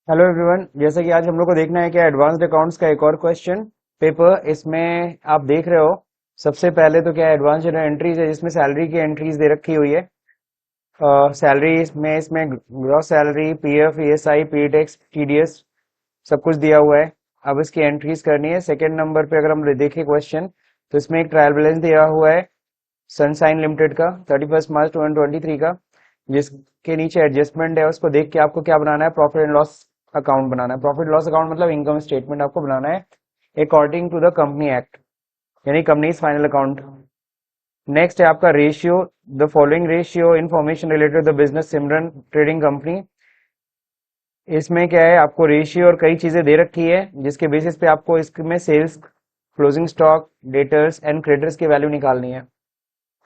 Hello everyone, जैसे कि आज हम लोग को देखना है कि एडवांस्ड अकाउंट्स का एक और क्वेश्चन पेपर। इसमें आप देख रहे हो सबसे पहले तो क्या एडवांस जनरल एंट्रीज है जिसमें सैलरी की एंट्रीज दे रखी हुई है। सैलरी इसमें gross salary, PF, ESI, P tax, TDS सब कुछ दिया हुआ है। अब इसकी एंट्रीज करनी है। सेकंड नंबर पे अगर हम देखें क्वेश्चन, तो इसमें एक ट्रायल बैलेंस दिया हुआ है सनशाइन लिमिटेड का 31 मार्च 2023 का, जिसके नीचे एडजस्टमेंट है। उसको देख के आपको क्या बनाना है, प्रॉफिट एंड लॉस अकाउंट बनाना है। प्रॉफिट लॉस अकाउंट मतलब इनकम स्टेटमेंट आपको बनाना है according to the company act, यानी कंपनीज फाइनल अकाउंट। नेक्स्ट है आपका ratio, the following ratio information related the business Simran trading company. इसमें क्या है, आपको रेशियो और कई चीजें दे रखी है जिसके बेसिस पे आपको इसमें sales, closing stock, debtors and creditors की वैल्यू निकालनी है।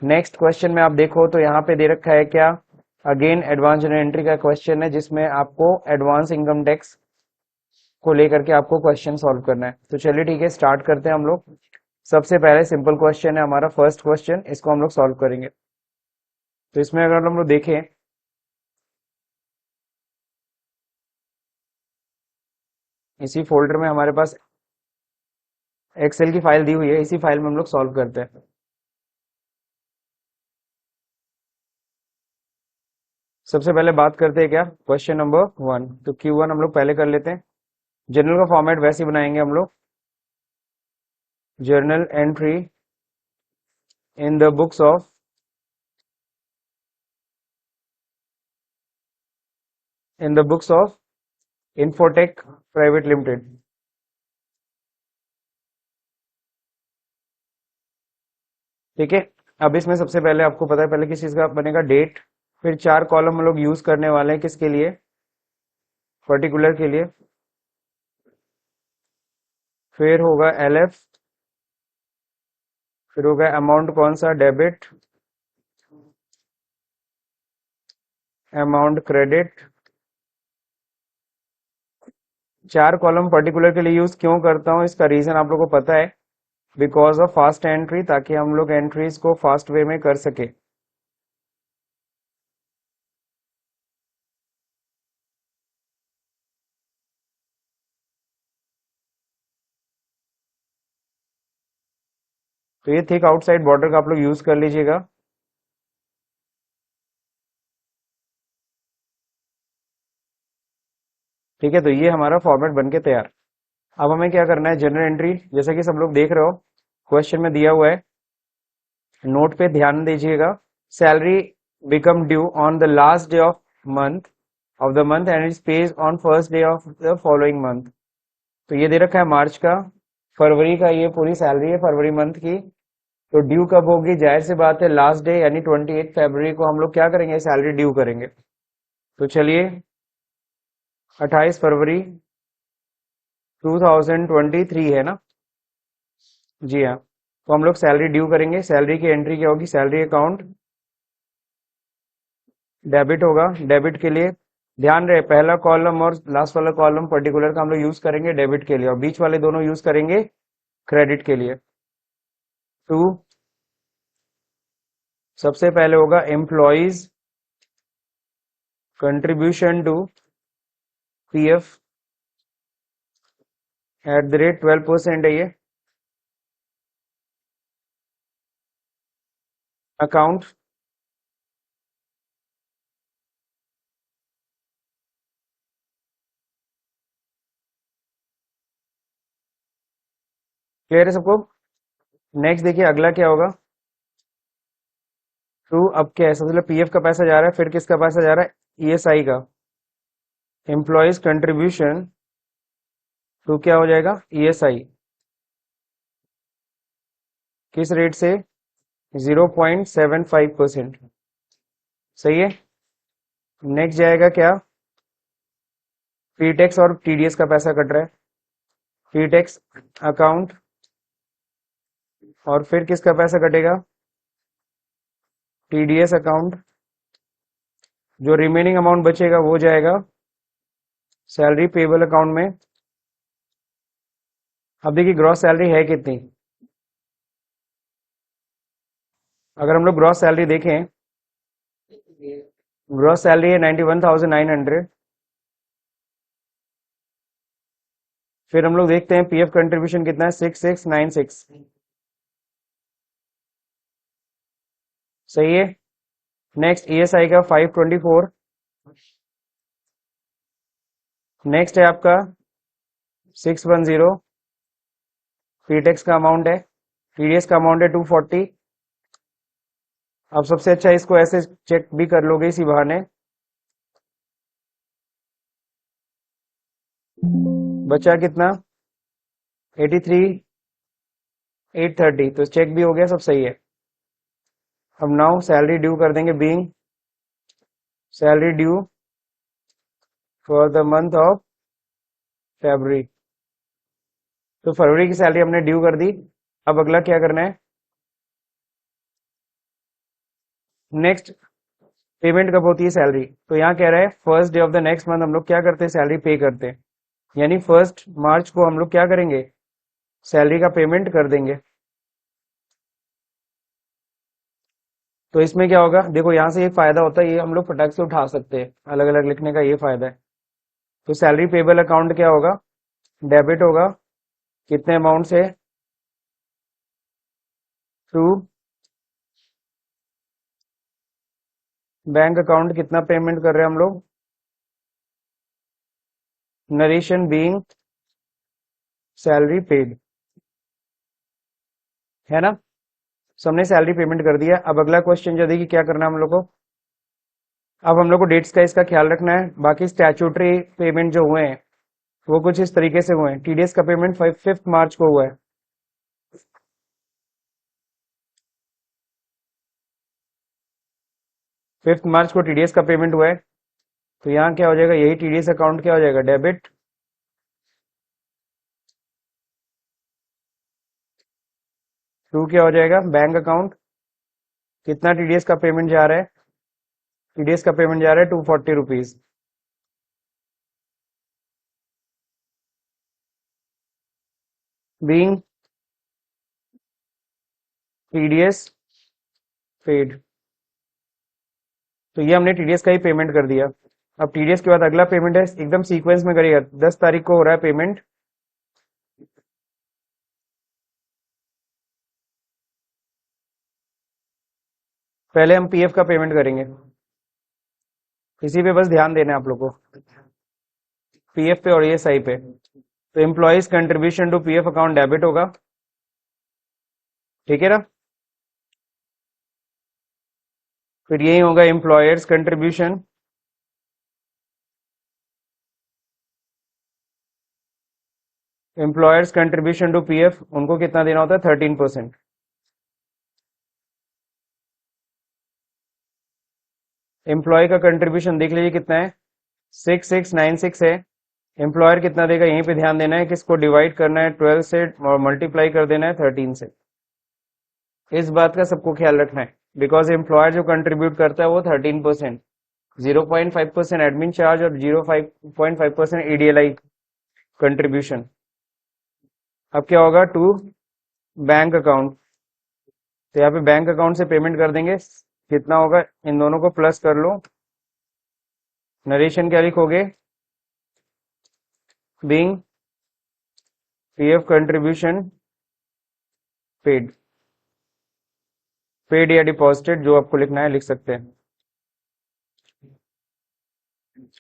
नेक्स्ट क्वेश्चन में आप देखो तो यहाँ पे दे रखा है क्या, अगेन एडवांस जनरल एंट्री का क्वेश्चन है जिसमें आपको एडवांस इनकम टैक्स को लेकर के आपको क्वेश्चन सॉल्व करना है। तो चलिए ठीक है, स्टार्ट करते हैं हम लोग। सबसे पहले सिंपल क्वेश्चन है हमारा फर्स्ट क्वेश्चन, इसको हम लोग सॉल्व करेंगे। तो इसमें अगर हम लोग देखें, इसी फोल्डर में हमारे पास एक्सेल की फाइल दी हुई है, इसी फाइल में हम लोग सॉल्व करते हैं। सबसे पहले बात करते हैं क्या, क्वेश्चन नंबर 1। तो Q1 हम लोग पहले कर लेते हैं। जर्नल का फॉर्मेट वैसे ही बनाएंगे हम लोग। Journal entry in the books of infotech private limited. ठीक है। अब इसमें सबसे पहले आपको पता है, पहले किस चीज का बनेगा, डेट। फिर चार कॉलम हम लोग यूज करने वाले हैं, किसके लिए, पर्टिकुलर के लिए। फिर होगा एलएफ, फिर होगा अमाउंट कौन सा, डेबिट, अमाउंट क्रेडिट। चार कॉलम पर्टिकुलर के लिए यूज क्यों करता हूं, इसका रीजन आप लोगों को पता है, बिकॉज ऑफ फास्ट एंट्री, ताकि हम लोग एंट्रीज को फास्ट वे में कर सके। तो ये थिक आउटसाइड बॉर्डर का आप लोग यूज कर लीजिएगा। ठीक है, तो ये हमारा फॉर्मेट बन के तैयार। अब हमें क्या करना है, जनरल एंट्री, जैसा कि सब लोग देख रहे हो क्वेश्चन में दिया हुआ है, नोट पे ध्यान दीजिएगा। Salary become due on the last day of the month and is paid on first day of the following month. तो ये दे रखा है मार्च का, फरवरी का, ये पूरी सैलरी है फरवरी मंथ की। तो ड्यू कब होगी, जाहिर सी बात है लास्ट डे यानी 28 फरवरी को हम लोग क्या करेंगे, सैलरी ड्यू करेंगे। तो चलिए 28 फरवरी 2023 है ना, जी हाँ। तो हम लोग सैलरी ड्यू करेंगे। सैलरी की एंट्री क्या होगी, सैलरी अकाउंट, डेबिट होगा। डेबिट के लिए ध्यान रहे, पहला कॉलम और लास्ट वाला कॉलम पर्टिकुलर का हम लोग यूज करेंगे डेबिट के लिए, और बीच वाले दोनों यूज करेंगे क्रेडिट के लिए। टू, सबसे पहले होगा employees contribution to PF at the rate 12% है ये। अकाउंट, क्लियर है सबको। नेक्स्ट देखिए अगला क्या होगा, टू, अब क्या है, सबसे पहले पीएफ का पैसा जा रहा है, फिर किसका पैसा जा रहा है, ईएसआई का। एम्प्लॉयज कंट्रीब्यूशन टू क्या हो जाएगा, ईएसआई, किस रेट से, 0.75%। सही है। नेक्स्ट जाएगा क्या, पीटेक्स और टीडीएस का पैसा कट रहा है, पीटेक्स अकाउंट, और फिर किसका पैसा कटेगा, टीडीएस अकाउंट। जो रिमेनिंग अमाउंट बचेगा वो जाएगा सैलरी पेबल अकाउंट में। अब देखिए ग्रॉस सैलरी है कितनी, अगर हम लोग ग्रॉस सैलरी देखें, ग्रॉस सैलरी है 91,900। फिर हम लोग देखते हैं पीएफ कंट्रीब्यूशन कितना है, 6696। सही है। नेक्स्ट ईएसआई का 524। नेक्स्ट है आपका 610। पीटेक्स का अमाउंट है, टीडीएस का अमाउंट है 240। अब सबसे अच्छा इसको ऐसे चेक भी कर लोगे इसी बहाने। बचा कितना, 83,830, तो चेक भी हो गया, सब सही है। अब नाउ सैलरी ड्यू कर देंगे, being salary due for the month of February. तो फरवरी की सैलरी हमने ड्यू कर दी। अब अगला क्या करना है, नेक्स्ट पेमेंट कब होती है सैलरी, तो यहाँ कह रहा है first day of the next month हम लोग क्या करते हैं, सैलरी पे करते हैं। यानी 1 मार्च को हम लोग क्या करेंगे, सैलरी का पेमेंट कर देंगे। तो इसमें क्या होगा, देखो यहाँ से एक फायदा होता है, ये हम लोग फटाक से उठा सकते हैं, अलग अलग लिखने का ये फायदा है। तो सैलरी पेबल अकाउंट क्या होगा, डेबिट होगा, कितने अमाउंट से, थ्रू बैंक अकाउंट, कितना पेमेंट कर रहे हैं हम लोग, नरेशन बीइंग सैलरी पेड, है ना। सो हमने सैलरी पेमेंट कर दिया। अब अगला क्वेश्चन जो देखिए क्या करना है हम लोग को, अब हम लोग को डेट्स का इसका ख्याल रखना है। बाकी स्टैट्यूटरी पेमेंट जो हुए हैं वो कुछ इस तरीके से हुए हैं। टीडीएस का पेमेंट 5 मार्च को हुआ है, 5 मार्च को टीडीएस का पेमेंट हुआ है। तो यहाँ क्या हो जाएगा, यही टीडीएस अकाउंट क्या हो जाएगा, डेबिट। टू क्या हो जाएगा, बैंक अकाउंट। कितना टीडीएस का पेमेंट जा रहा है, टीडीएस का पेमेंट जा रहा है 240 रुपीज। Being TDS paid. तो ये हमने टीडीएस का ही पेमेंट कर दिया। अब टीडीएस के बाद अगला पेमेंट है, एकदम सीक्वेंस में करिएगा। 10 तारीख को हो रहा है पेमेंट, पहले हम पीएफ का पेमेंट करेंगे, इसी पे बस ध्यान देना है आप लोग को, पीएफ पे और ईएसआई पे। तो employees contribution to PF account debit होगा, ठीक है ना। फिर यही होगा employers contribution, employers contribution to PF, उनको कितना देना होता है, 13%। एम्प्लॉय का कंट्रीब्यूशन देख लीजिए कितना है, 6696 है। एम्प्लॉयर कितना देगा, यहीं पे ध्यान देना है कि इसको डिवाइड करना है 12 से और मल्टीप्लाई कर देना है 13 से। इस बात का सबको ख्याल रखना है, बिकॉज एम्प्लॉयर जो कंट्रीब्यूट करता है वो 13%, 0.5% एडमिन चार्ज और 0.5% ईडीएलआई कंट्रीब्यूशन। अब क्या होगा, टू बैंक अकाउंट, तो यहाँ पे बैंक अकाउंट से पेमेंट कर देंगे। कितना होगा, इन दोनों को प्लस कर लो। नरेशन क्या लिखोगे, being PF contribution paid, paid या डिपॉजिटेड जो आपको लिखना है लिख सकते हैं।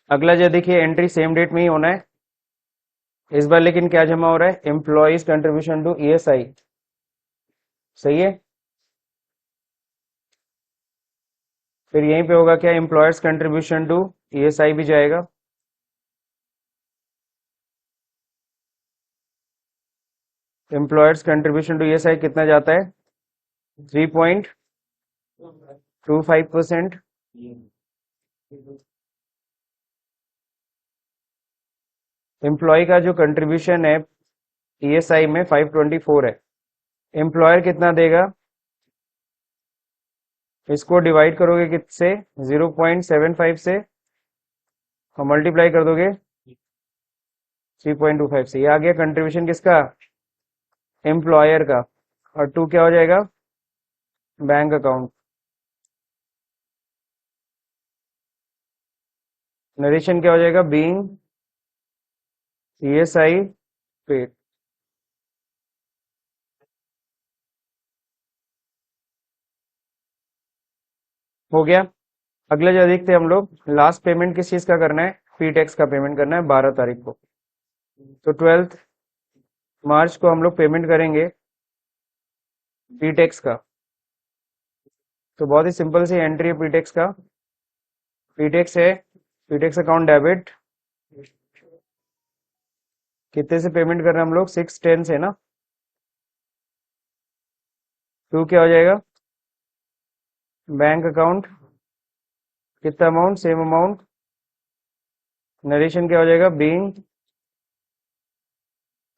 अगला जो देखिए एंट्री सेम डेट में ही होना है इस बार, लेकिन क्या जमा हो रहा है, एम्प्लॉइज कंट्रीब्यूशन टू ईएसआई। सही है। फिर यहीं पे होगा क्या, एम्प्लॉयर्स कंट्रीब्यूशन टू ईएसआई भी जाएगा। एम्प्लॉयर्स कंट्रीब्यूशन टू ईएसआई कितना जाता है, 3.25%। एम्प्लॉय का जो कंट्रीब्यूशन है ईएसआई में 524 है। एम्प्लॉयर कितना देगा, इसको डिवाइड करोगे किससे, 0.75 से, और मल्टीप्लाई कर दोगे 3.25 से। ये आ गया कंट्रीब्यूशन किसका, एम्प्लॉयर का। और टू क्या हो जाएगा, बैंक अकाउंट। नरेशन क्या हो जाएगा, बीइंग ईएसआई पेड। हो गया। अगला जो देखते हैं हम लोग, लास्ट पेमेंट किस चीज का करना है, फी टैक्स का पेमेंट करना है 12 तारीख को। तो 12 मार्च को हम लोग पेमेंट करेंगे फी टैक्स का। तो बहुत ही सिंपल सी एंट्री है फी टैक्स का। फी टैक्स है, फी टैक्स अकाउंट डेबिट, कितने से पेमेंट कर रहे हैं हम लोग, 610 से ना। टू क्या हो जाएगा, बैंक अकाउंट, कितना अमाउंट, सेम अमाउंट। नरेशन क्या हो जाएगा, बीइंग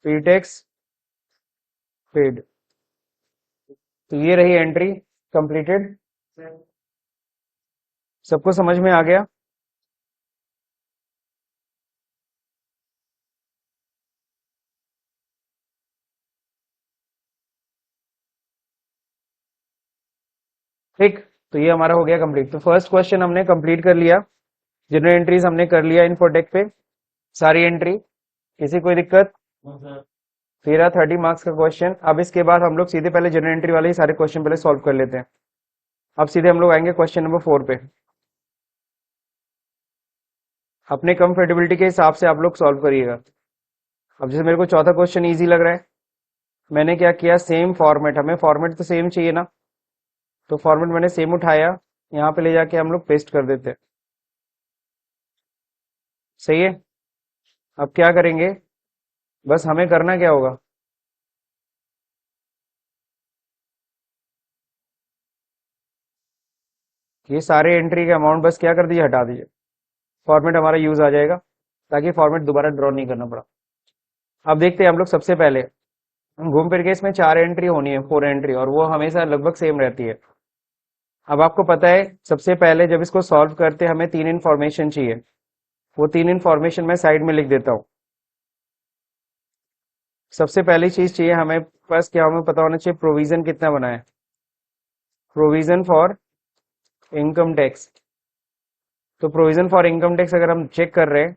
फी टैक्स पेड। तो ये रही एंट्री कंप्लीटेड। सबको समझ में आ गया। ठीक, तो ये हमारा हो गया कंप्लीट। तो फर्स्ट क्वेश्चन हमने कंप्लीट कर लिया, जनरल एंट्रीज हमने कर लिया इन्फोटेक पे, सारी एंट्री। किसी कोई दिक्कत, फिर 30 मार्क्स का क्वेश्चन। अब इसके बाद हम लोग सीधे पहले जनरल एंट्री वाले ही सारे क्वेश्चन पहले सॉल्व कर लेते हैं। अब सीधे हम लोग आएंगे क्वेश्चन नंबर 4 पे। अपने कंफर्टेबिलिटी के हिसाब से आप लोग सॉल्व करिएगा। अब जैसे मेरे को चौथा क्वेश्चन इजी लग रहा है, मैंने क्या किया, सेम फॉर्मेट, हमें फॉर्मेट तो सेम चाहिए ना, तो फॉर्मेट मैंने सेम उठाया, यहाँ पे ले जाके हम लोग पेस्ट कर देते हैं। सही है। अब क्या करेंगे, बस हमें करना क्या होगा, ये सारे एंट्री के अमाउंट बस क्या कर दीजिए, हटा दीजिए। फॉर्मेट हमारा यूज आ जाएगा, ताकि फॉर्मेट दोबारा ड्रॉ नहीं करना पड़ा। अब देखते हैं हम लोग, सबसे पहले घूम फिर के इसमें 4 एंट्री होनी है, 4 एंट्री, और वो हमेशा लगभग सेम रहती है। अब आपको पता है, सबसे पहले जब इसको सॉल्व करते हमें 3 इन्फॉर्मेशन चाहिए, वो 3 इन्फॉर्मेशन मैं साइड में लिख देता हूँ। सबसे पहली चीज चाहिए हमें, बस क्या हमें पता होना चाहिए, प्रोविजन कितना बना है, प्रोविजन फॉर इनकम टैक्स। तो प्रोविजन फॉर इनकम टैक्स अगर हम चेक कर रहे हैं,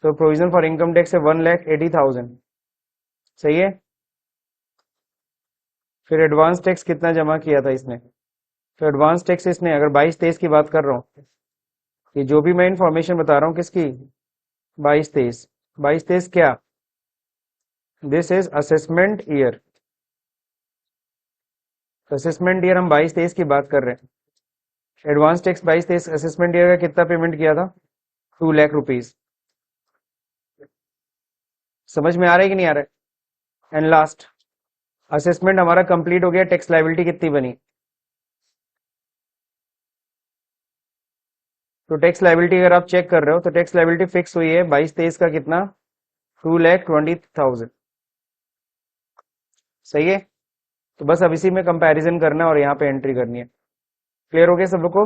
तो प्रोविजन फॉर इनकम टैक्स है 1,80,000। सही है। फिर एडवांस टैक्स कितना जमा किया था इसने, तो एडवांस टैक्स इसने, अगर 22-23 की बात कर रहा हूँ, ये जो भी मैं इंफॉर्मेशन बता रहा हूँ किसकी, 22-23, 22-23 क्या, this is assessment year. Assessment year हम 22-23 की बात कर रहे हैं। एडवांस टैक्स 22-23 असेसमेंट ईयर का कितना पेमेंट किया था, 2 लाख रुपीज। समझ में आ रहा है कि नहीं आ रहा है। एंड लास्ट, असेसमेंट हमारा कंप्लीट हो गया, टैक्स लाइबिलिटी कितनी बनी, तो टैक्स लाइबिलिटी अगर आप चेक कर रहे हो, तो टैक्स लाइबिलिटी फिक्स हुई है 22-23 का कितना, 2,20,000। सही है। तो बस अब इसी में कंपैरिजन करना है और यहाँ पे एंट्री करनी है। क्लियर हो गया सब लोग को,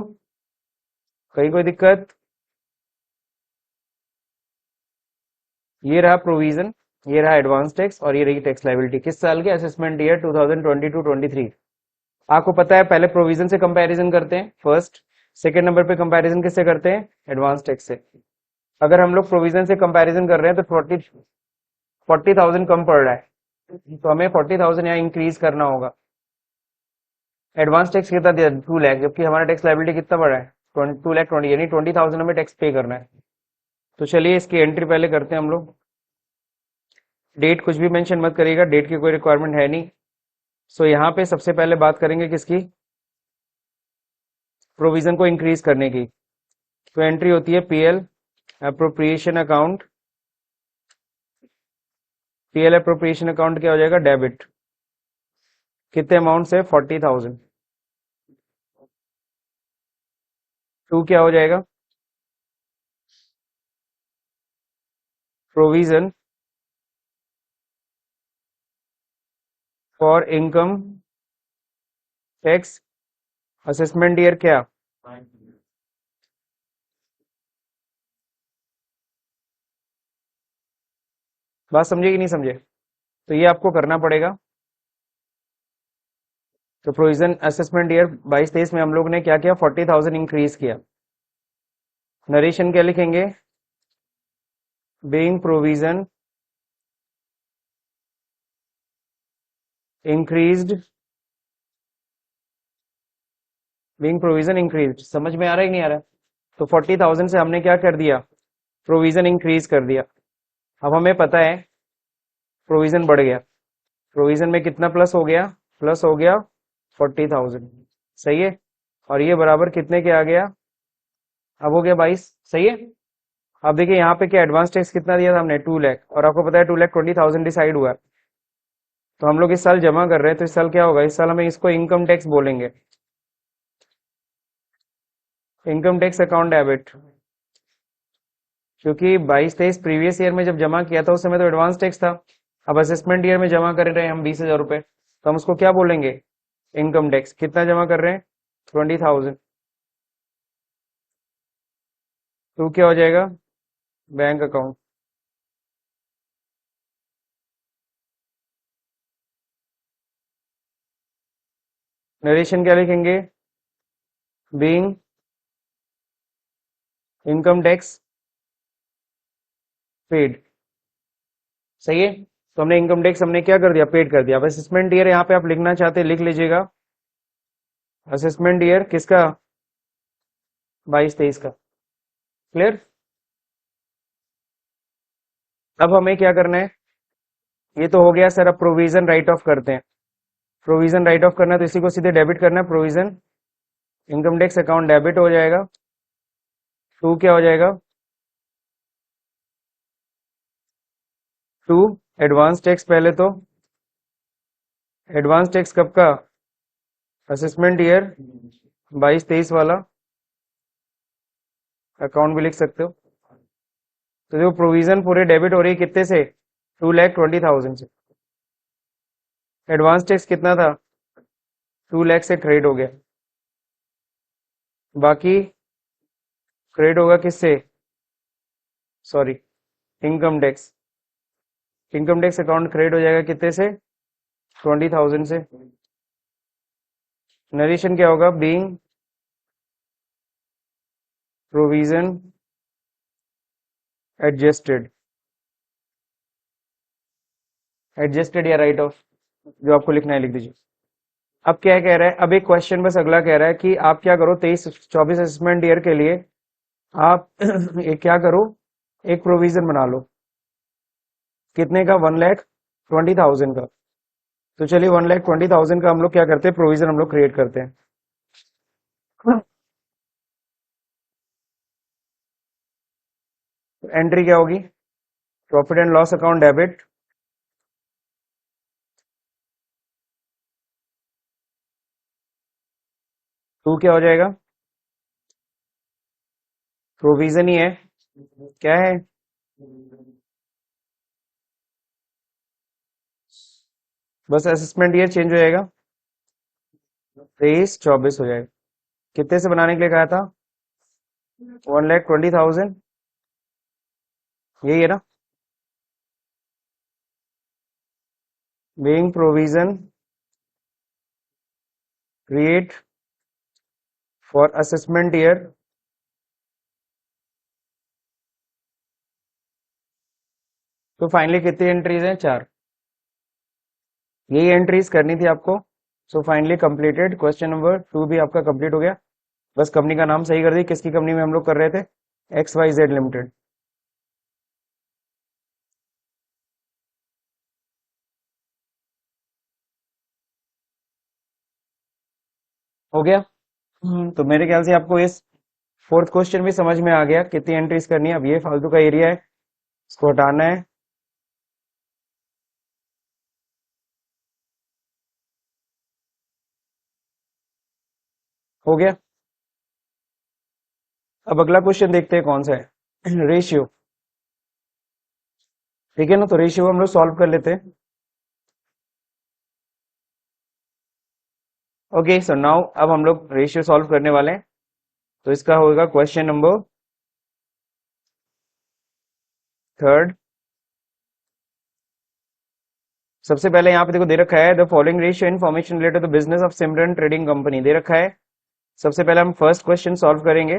कहीं कोई दिक्कत। ये रहा प्रोविजन, ये रहा एडवांस टैक्स, और ये रही टैक्स लाइबिलिटी किस साल के, असेसमेंट ईयर 2022-23। आपको पता है पहले प्रोविजन से कंपैरिजन करते हैं फर्स्ट, सेकंड नंबर पे कंपैरिजन किससे करते हैं, एडवांस टैक्स से। अगर हम लोग प्रोविजन से कंपैरिजन कर रहे हैं तो 40,000 कम पड़ रहा है, तो हमें 40,000 यहाँ इंक्रीज करना होगा। एडवांस टैक्स कितना दिया, 2 लाख, जबकि हमारा टैक्स लाइबिलिटी कितना बढ़ा है, 2,20,000, यानी 20,000 हमें टैक्स पे करना है। तो चलिए इसकी एंट्री पहले करते हैं हम लोग। डेट कुछ भी मेंशन मत करिएगा, डेट की कोई रिक्वायरमेंट है नहीं। सो यहाँ पे सबसे पहले बात करेंगे किसकी, प्रोविजन को इंक्रीज करने की। तो एंट्री होती है PL appropriation account. PL appropriation account क्या हो जाएगा, डेबिट, कितने अमाउंट से, 40,000। टू क्या हो जाएगा, provision for income tax assessment year क्या, बात समझे कि नहीं समझे। तो ये आपको करना पड़ेगा। तो प्रोविजन असेसमेंट ईयर 22-23 में हम लोग ने क्या किया, 40,000 इंक्रीज किया। नरेशन क्या लिखेंगे, being provision increased, being provision increased. समझ में आ रहा है कि नहीं आ रहा? तो 40,000 से हमने क्या कर दिया, प्रोविजन इंक्रीज कर दिया। अब हमें पता है प्रोविजन बढ़ गया, प्रोविजन में कितना प्लस हो गया, प्लस हो गया 40,000। सही है। और ये बराबर कितने के आ गया, अब हो गया 22। सही है। अब देखिए यहाँ पे क्या एडवांस टैक्स कितना दिया था हमने, 2 लाख, और आपको पता है 2,20,000 डिसाइड हुआ है। तो हम लोग इस साल जमा कर रहे हैं, तो इस साल क्या होगा, इस साल हमें इसको इनकम टैक्स बोलेंगे, इनकम टैक्स अकाउंट डेबिट। क्योंकि 22-23 प्रीवियस ईयर में जब जमा किया था उस समय तो एडवांस टैक्स था। अब असेसमेंट ईयर में जमा कर रहे हैं हम 20,000 रुपए, तो हम उसको क्या बोलेंगे, इनकम टैक्स। कितना जमा कर रहे हैं, 20,000। तो क्या हो जाएगा, बैंक अकाउंट। नरेशन क्या लिखेंगे, बीइंग इनकम टैक्स पेड। सही है। तो हमने इनकम टैक्स हमने क्या कर दिया, पेड कर दिया। अब असेसमेंट ईयर यहाँ पे आप लिखना चाहते हैं लिख लीजिएगा, असेसमेंट ईयर किसका, 22-23 का। क्लियर। अब हमें क्या करना है, ये तो हो गया सर, अब प्रोविजन राइट ऑफ करते हैं। प्रोविजन राइट ऑफ करना है तो इसी को सीधे डेबिट करना है, provision income tax account debit हो जाएगा। टू क्या हो जाएगा, टू एडवांस टैक्स। पहले तो एडवांस टैक्स कब का, असेसमेंट ईयर 22-23 वाला, अकाउंट भी लिख सकते हो। तो जो प्रोविजन पूरे डेबिट हो रही है कितने से, 2,20,000 से। एडवांस टैक्स कितना था, 2 लाख से क्रेडिट हो गया। बाकी क्रेडिट होगा किससे, sorry, income tax. Income tax account credit हो जाएगा कितने से, 20,000 से। नरेशन क्या होगा, बीइंग प्रोविजन एडजस्टेड, एडजस्टेड या राइट ऑफ, जो आपको लिखना है लिख दीजिए। अब क्या कह रहा है, अब एक क्वेश्चन बस अगला कह रहा है कि आप क्या करो, 23-24 असेसमेंट ईयर के लिए आप एक क्या करो, एक प्रोविजन बना लो। कितने का, 1,20,000 का। तो चलिए 1,20,000 का हम लोग क्या करते हैं, प्रोविजन हम लोग क्रिएट करते हैं। एंट्री क्या होगी, profit and loss account debit, to क्या हो जाएगा, प्रोविजन ही है, क्या है, बस असेसमेंट ईयर चेंज हो जाएगा, 23-24 हो जाएगा। कितने से बनाने के लिए कहा था, 1,20,000, यही है ना, being provision create for assessment year. तो फाइनली कितनी एंट्रीज हैं, 4। यही एंट्रीज करनी थी आपको। So finally completed, question number 2 भी आपका कंप्लीट हो गया। बस कंपनी का नाम सही कर दी, किसकी कंपनी में हम लोग कर रहे थे, XYZ लिमिटेड। हो गया। तो मेरे ख्याल से आपको इस फोर्थ क्वेश्चन भी समझ में आ गया कितनी एंट्रीज करनी है। अब ये फालतू का एरिया है, इसको हटाना है। हो गया। अब अगला क्वेश्चन देखते हैं कौन सा है, रेशियो। ठीक है ना, तो रेशियो हम लोग सॉल्व कर लेते हैं। ओके, सो नाउ अब हम लोग रेशियो सॉल्व करने वाले हैं। तो इसका होगा क्वेश्चन नंबर थर्ड। सबसे पहले यहाँ पे देखो दे रखा है, the following ratio information related to business of Simran trading company दे रखा है। सबसे पहले हम फर्स्ट क्वेश्चन सॉल्व करेंगे।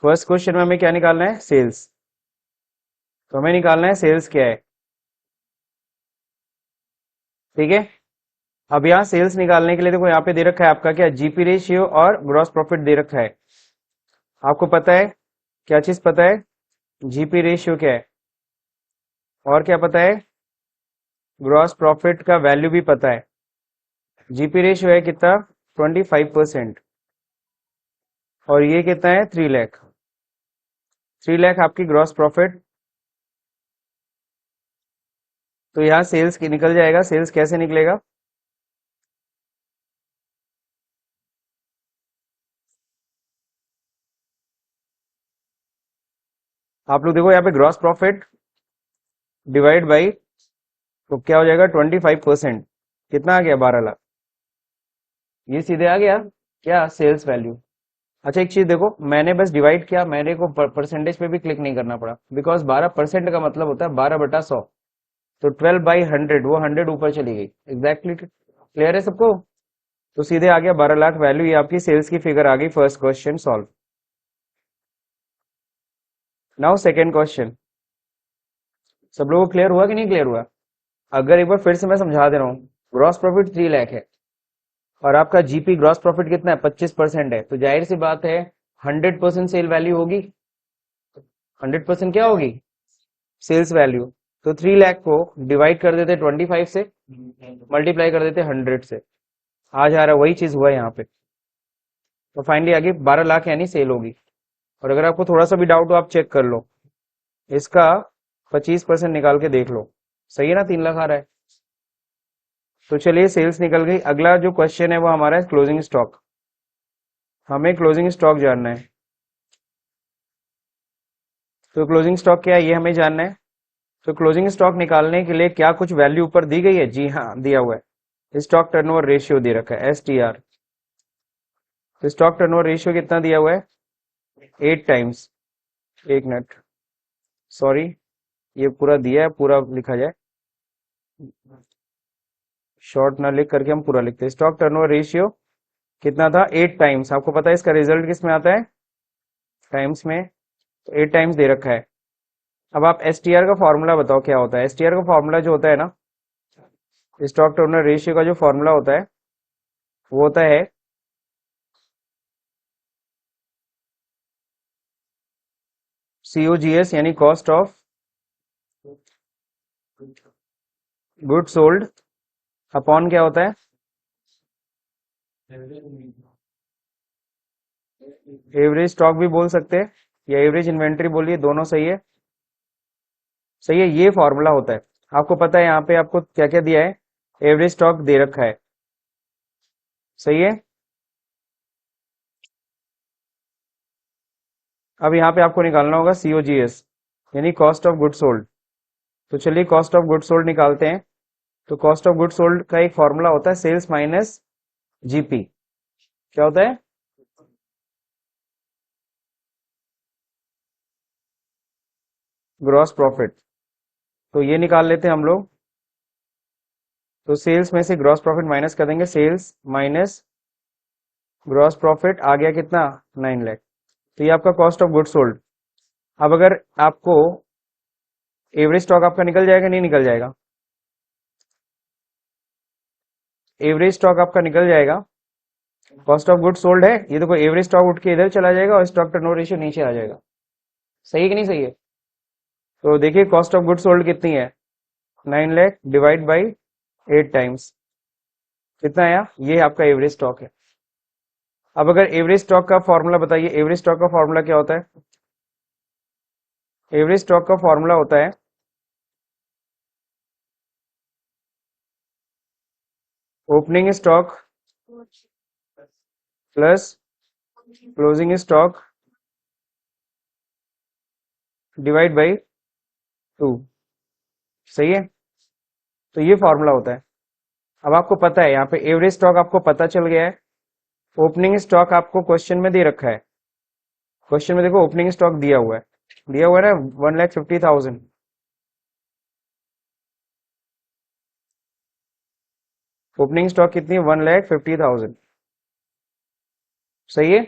फर्स्ट क्वेश्चन में हमें क्या निकालना है, सेल्स। तो हमें निकालना है सेल्स क्या है। ठीक है, अब यहाँ सेल्स निकालने के लिए देखो यहाँ पे दे रखा है आपका क्या, जीपी रेशियो और ग्रॉस प्रॉफिट दे रखा है। आपको पता है क्या चीज पता है, जीपी रेशियो क्या है और क्या पता है, ग्रॉस प्रॉफिट का वैल्यू भी पता है। जीपी रेशियो है कितना, 25%, और ये कितना है, 3 लाख। 3 लाख आपकी ग्रॉस प्रॉफिट। तो यहाँ सेल्स की निकल जाएगा, सेल्स कैसे निकलेगा, आप लोग देखो यहाँ पे ग्रॉस प्रॉफिट डिवाइड बाई, तो क्या हो जाएगा 25%, कितना आ गया, 12 लाख। ये सीधे आ गया क्या, सेल्स वैल्यू। अच्छा एक चीज देखो, मैंने बस डिवाइड किया, मेरे को परसेंटेज पे भी क्लिक नहीं करना पड़ा, बिकॉज 12% का मतलब होता है 12/100। तो 12/100, वो 100 ऊपर चली गई, एग्जैक्टली क्लियर है सबको। तो सीधे आ गया 12 लाख वैल्यू, ये आपकी सेल्स की फिगर आ गई। First question solve. Now second question, सब लोगों को क्लियर हुआ कि नहीं क्लियर हुआ। अगर एक बार फिर से मैं समझा दे रहा हूँ, ग्रॉस प्रॉफिट 3 लाख है और आपका जीपी ग्रॉस प्रॉफिट कितना है, 25% है, तो जाहिर सी बात है 100% सेल वैल्यू होगी। 100% क्या होगी, सेल्स वैल्यू। तो 3 लाख को डिवाइड कर देते 25 से, मल्टीप्लाई कर देते 100 से, आ जा रहा है, वही चीज हुआ है यहाँ पे। तो फाइनली आगे 12 लाख यानी सेल होगी। और अगर आपको थोड़ा सा भी डाउट हो आप चेक कर लो, इसका 25% निकाल के देख लो, सही है ना, 3 लाख आ रहा है। तो चलिए सेल्स निकल गई। अगला जो क्वेश्चन है वो हमारा है क्लोजिंग स्टॉक। हमें क्लोजिंग स्टॉक जानना है। तो क्लोजिंग स्टॉक क्या है ये हमें जानना है। तो क्लोजिंग स्टॉक निकालने के लिए क्या कुछ वैल्यू ऊपर दी गई है, जी हाँ दिया हुआ है, स्टॉक टर्नओवर रेशियो दे रखा है, STR। तो स्टॉक टर्नओवर रेशियो कितना दिया हुआ है, 8 टाइम्स। एक मिनट, सॉरी, ये पूरा दिया है, पूरा लिखा जाए, शॉर्ट ना लिख करके हम पूरा लिखते हैं। स्टॉक टर्नओवर रेशियो कितना था, 8 टाइम्स। आपको पता है इसका रिजल्ट किस में आता है, टाइम्स में। तो 8 टाइम्स दे रखा है। अब आप STR का फॉर्मूला बताओ क्या होता है। STR का फॉर्मूला जो होता है ना, स्टॉक टर्नओवर रेशियो का जो फॉर्मूला होता है वो होता है COGS, यानी cost of good sold, upon क्या होता है, एवरेज स्टॉक भी बोल सकते हैं या एवरेज इन्वेंट्री बोलिए, दोनों सही है। सही है, ये फॉर्मूला होता है। आपको पता है यहाँ पे आपको क्या क्या दिया है, एवरेज स्टॉक दे रखा है, सही है। अब यहाँ पे आपको निकालना होगा COGS, यानी कॉस्ट ऑफ गुड सोल्ड। तो चलिए कॉस्ट ऑफ गुड सोल्ड निकालते हैं। तो कॉस्ट ऑफ गुड सोल्ड का एक फॉर्मूला होता है सेल्स माइनस जीपी। क्या होता है, ग्रॉस प्रॉफिट। तो ये निकाल लेते हैं हम लोग। तो सेल्स में से ग्रॉस प्रॉफिट माइनस कर देंगे, सेल्स माइनस ग्रॉस प्रॉफिट आ गया कितना, 9 लाख। तो ये आपका कॉस्ट ऑफ गुड सोल्ड। अब अगर आपको एवरेज स्टॉक आपका निकल जाएगा, नहीं निकल जाएगा, एवरेज स्टॉक आपका निकल जाएगा। कॉस्ट ऑफ गुड सोल्ड है, ये देखो एवरेज स्टॉक उठ के इधर चला जाएगा और स्टॉक टर्नओवर रेशियो नीचे आ जाएगा। सही है कि नहीं सही है। तो देखिए कॉस्ट ऑफ गुड सोल्ड कितनी है, 9 लाख डिवाइड बाई 8 टाइम्स, कितना आया, ये आपका एवरेज स्टॉक है। अब अगर एवरेज स्टॉक का फॉर्मूला बताइए, एवरेज स्टॉक का फॉर्मूला क्या होता है। एवरेज स्टॉक का फॉर्मूला होता है opening stock plus closing stock divide by 2। सही है, तो ये फॉर्मूला होता है। अब आपको पता है यहाँ पे एवरेज स्टॉक आपको पता चल गया है, ओपनिंग स्टॉक आपको क्वेश्चन में दे रखा है। क्वेश्चन में देखो ओपनिंग स्टॉक दिया हुआ है, दिया हुआ है ना 1,50,000। ओपनिंग स्टॉक कितनी है, 1,50,000। सही है,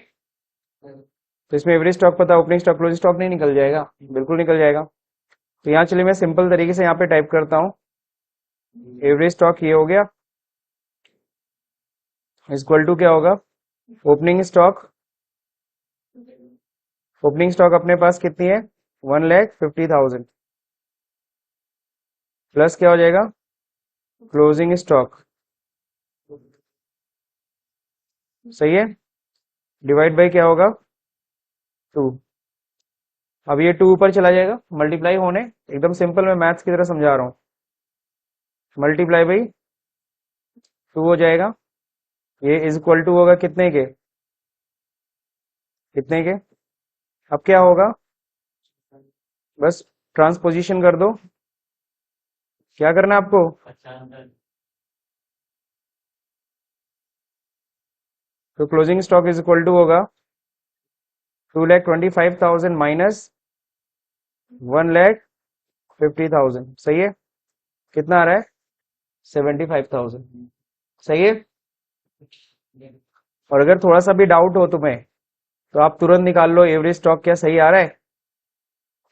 तो इसमें एवरेज स्टॉक पता, ओपनिंग स्टॉक क्लोजिंग स्टॉक नहीं निकल जाएगा, बिल्कुल निकल जाएगा। तो यहाँ चलिए मैं सिंपल तरीके से यहाँ पे टाइप करता हूँ, एवरेज स्टॉक ये हो गया, इक्वल टू क्या होगा, ओपनिंग स्टॉक। ओपनिंग स्टॉक अपने पास कितनी है, 1,50,000 प्लस क्या हो जाएगा, क्लोजिंग स्टॉक, सही है, डिवाइड बाई क्या होगा, 2। अब ये 2 ऊपर चला जाएगा मल्टीप्लाई होने, एकदम सिंपल, मैं मैथ्स की तरह समझा रहा हूँ, मल्टीप्लाई बाई 2 हो जाएगा, ये इज इक्वल टू होगा कितने के, कितने के, अब क्या होगा, बस ट्रांसपोजिशन कर दो, क्या करना है आपको, तो closing stock is equal to होगा 2,25,000 माइनस 1,50,000, सही है, कितना आ रहा है, 75,000, सही है। और अगर थोड़ा सा भी डाउट हो तुम्हें तो आप तुरंत निकाल लो एवरेज स्टॉक क्या सही आ रहा है।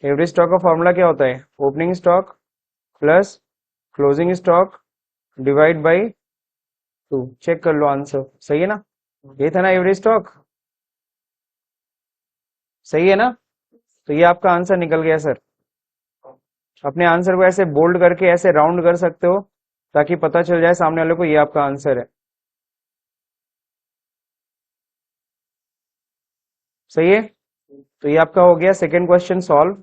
एवरेज स्टॉक का फॉर्मूला क्या होता है, opening stock plus closing stock divide by 2, चेक कर लो आंसर, सही है ना, ये था ना एवरेज स्टॉक, सही है ना। तो ये आपका आंसर निकल गया सर। अपने आंसर को ऐसे बोल्ड करके ऐसे राउंड कर सकते हो ताकि पता चल जाए सामने वाले को ये आपका आंसर है, सही है। तो ये आपका हो गया second question solve.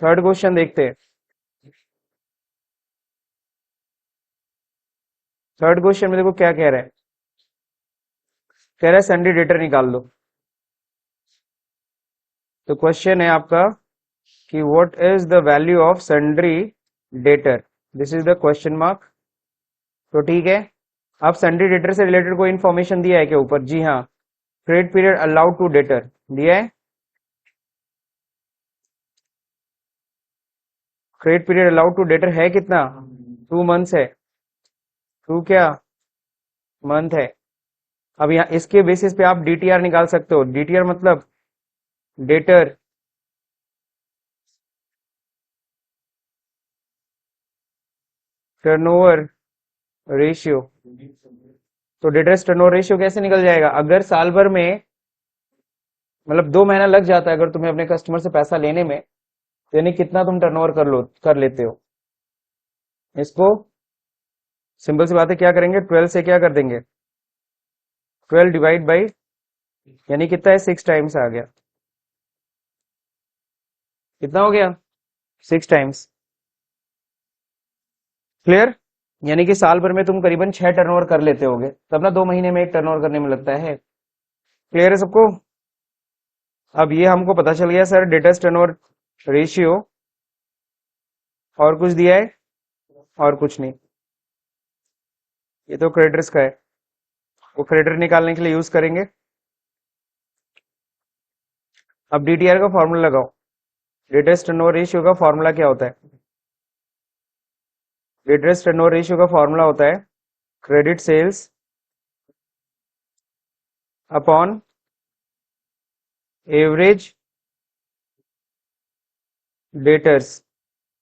Third question देखते हैं। थर्ड क्वेश्चन में देखो क्या कह रहा है, कह रहा है सन्डी डेटर निकाल दो। तो क्वेश्चन है आपका कि what is the value of sundry debtor, this is the question mark. तो ठीक है, आप सन्ड्री डेटर से रिलेटेड कोई इंफॉर्मेशन दिया है क्या ऊपर, जी हाँ, credit period allowed to debtor दिया है, credit period allowed to debtor है कितना, 2 मंथ्स है, 2 क्या मंथ है। अब यहाँ इसके बेसिस पे आप डीटीआर निकाल सकते हो, डीटीआर मतलब डेटर टर्नओवर रेशियो। तो डेटर्स टर्नओवर रेशियो कैसे निकल जाएगा, अगर साल भर में मतलब 2 महीना लग जाता है अगर तुम्हें अपने कस्टमर से पैसा लेने में, तो यानी कितना तुम टर्नओवर कर लेते हो, इसको सिंपल सी बात है क्या करेंगे, 12 से क्या कर देंगे, 12 डिवाइड बाई, यानी कितना है, 6 टाइम्स आ गया, कितना हो गया, 6 टाइम्स, क्लियर। यानी कि साल भर में तुम करीबन 6 टर्नओवर कर लेते होगे, तब ना 2 महीने में एक टर्नओवर करने में लगता है, क्लियर है सबको। अब ये हमको पता चल गया सर डेटर्स टर्नओवर रेशियो, और कुछ दिया है, और कुछ नहीं, ये तो क्रेडिटर्स का है, वो क्रेडिटर निकालने के लिए यूज करेंगे। अब डीटीआर का फॉर्मूला लगाओ, डेटर्स टर्नओवर रेशियो का फॉर्मूला क्या होता है, डेटर्स टर्नओवर रेशियो का फॉर्मूला होता है credit sales upon average debtors,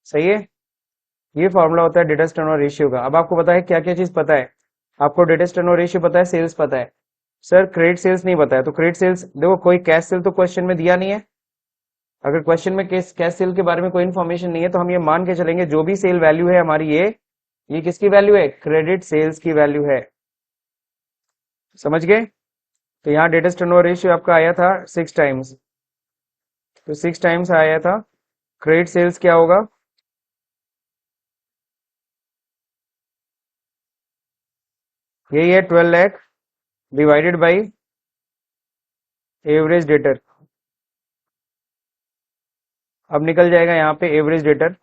सही है, ये फॉर्मूला होता है डेटर्स टर्नओवर रेशियो का। अब आपको पता है क्या क्या चीज पता है, आपको डेटर्स टर्नओवर रेशियो पता है, सेल्स पता है, सर क्रेडिट सेल्स नहीं पता है, तो क्रेडिट सेल्स देखो कोई कैश सेल तो क्वेश्चन में दिया नहीं है, अगर क्वेश्चन में कैश सेल के बारे में कोई इन्फॉर्मेशन नहीं है तो हम ये मान के चलेंगे जो भी सेल वैल्यू है हमारी, ये किसकी वैल्यू है, क्रेडिट सेल्स की वैल्यू है, समझ गए। तो यहाँ डेटर्स टर्नओवर रेशियो आपका आया था 6 टाइम्स, तो 6 टाइम्स आया था, क्रेडिट सेल्स क्या होगा, यही है 12 lakh divided by average debtor. अब निकल जाएगा यहाँ पे average debtor,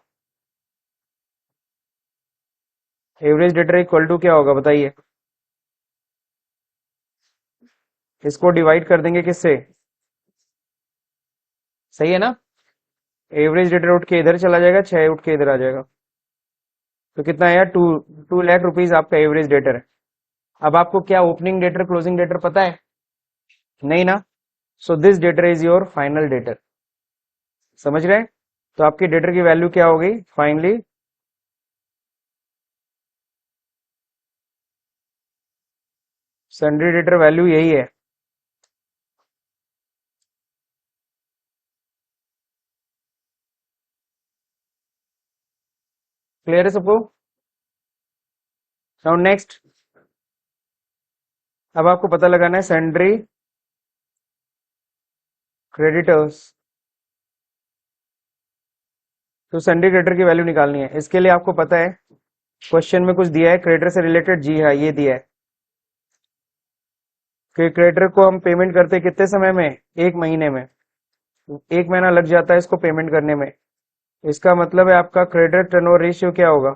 average debtor equal to क्या होगा बताइए, इसको डिवाइड कर देंगे किससे, सही है ना, एवरेज डेटर उठ के इधर चला जाएगा, 6 उठ के इधर आ जाएगा, तो कितना आया, 2 लाख रुपीज आपका एवरेज डेटर है। अब आपको क्या ओपनिंग डेटर क्लोजिंग डेटर पता है, नहीं ना, so this debtor is your final debtor, समझ रहे हैं। तो आपकी डेटर की वैल्यू क्या होगी फाइनली? सन्ड्री डेटर वैल्यू यही है। क्लियर है सबको? नाउ नेक्स्ट, अब आपको पता लगाना है सन्ड्री क्रेडिटर्स। तो सन्ड्री क्रेडिटर की वैल्यू निकालनी है। इसके लिए आपको पता है क्वेश्चन में कुछ दिया है क्रेडिटर से रिलेटेड। जी हाँ, ये दिया है कि क्रेडिटर को हम पेमेंट करते हैं कितने समय में? 1 महीने में। 1 महीना लग जाता है इसको पेमेंट करने में। इसका मतलब है आपका क्रेडिटर टर्नओवर रेशियो क्या होगा?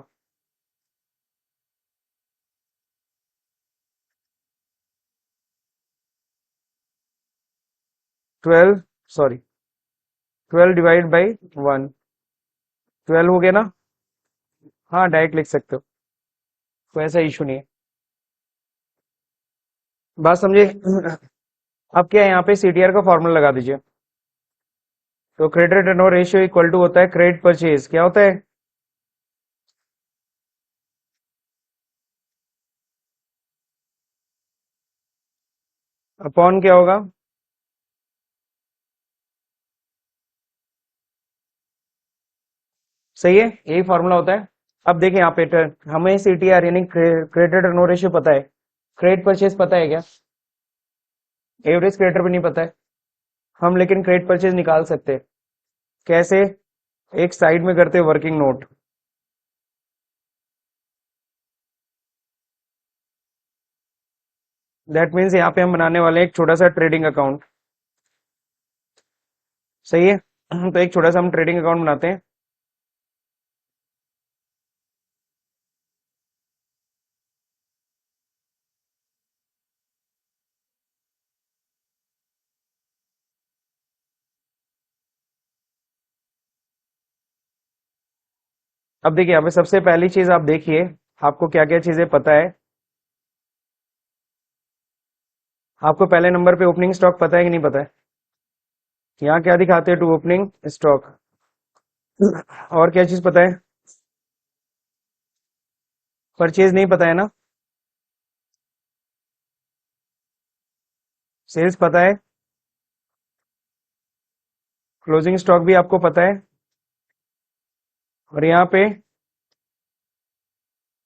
12, सॉरी 12/1। 12 हो गया ना? हाँ, डायरेक्ट लिख सकते हो, कोई ऐसा इशू नहीं है। बात समझे? अब क्या है, यहाँ पे सीटीआर का फॉर्मूला लगा दीजिए। तो creditor turnover ratio equal to होता है क्रेडिट परचेज। क्या होता है? अपॉन क्या होगा? सही है, यही फॉर्मूला होता है। अब देखिए यहाँ पे हमें सीटीआर यानी क्रेडिटर टर्नओवर रेशियो पता है, क्रेडिट परचेज पता है क्या? एवरेज क्रेडिटर भी नहीं पता है। हम लेकिन क्रेडिट परचेज निकाल सकते हैं। कैसे? एक साइड में करते हैं वर्किंग नोट। दैट मीन्स यहाँ पे हम बनाने वाले हैं एक छोटा सा ट्रेडिंग अकाउंट। सही है, तो एक छोटा सा हम ट्रेडिंग अकाउंट बनाते हैं। अब देखिए यहाँ पे सबसे पहली चीज आप देखिए, आपको क्या क्या चीजें पता है। आपको पहले नंबर पे ओपनिंग स्टॉक पता है कि नहीं पता है? यहाँ क्या दिखाते हैं? To opening stock. और क्या चीज पता है? परचेज नहीं पता है ना? सेल्स पता है। क्लोजिंग स्टॉक भी आपको पता है। और यहाँ पे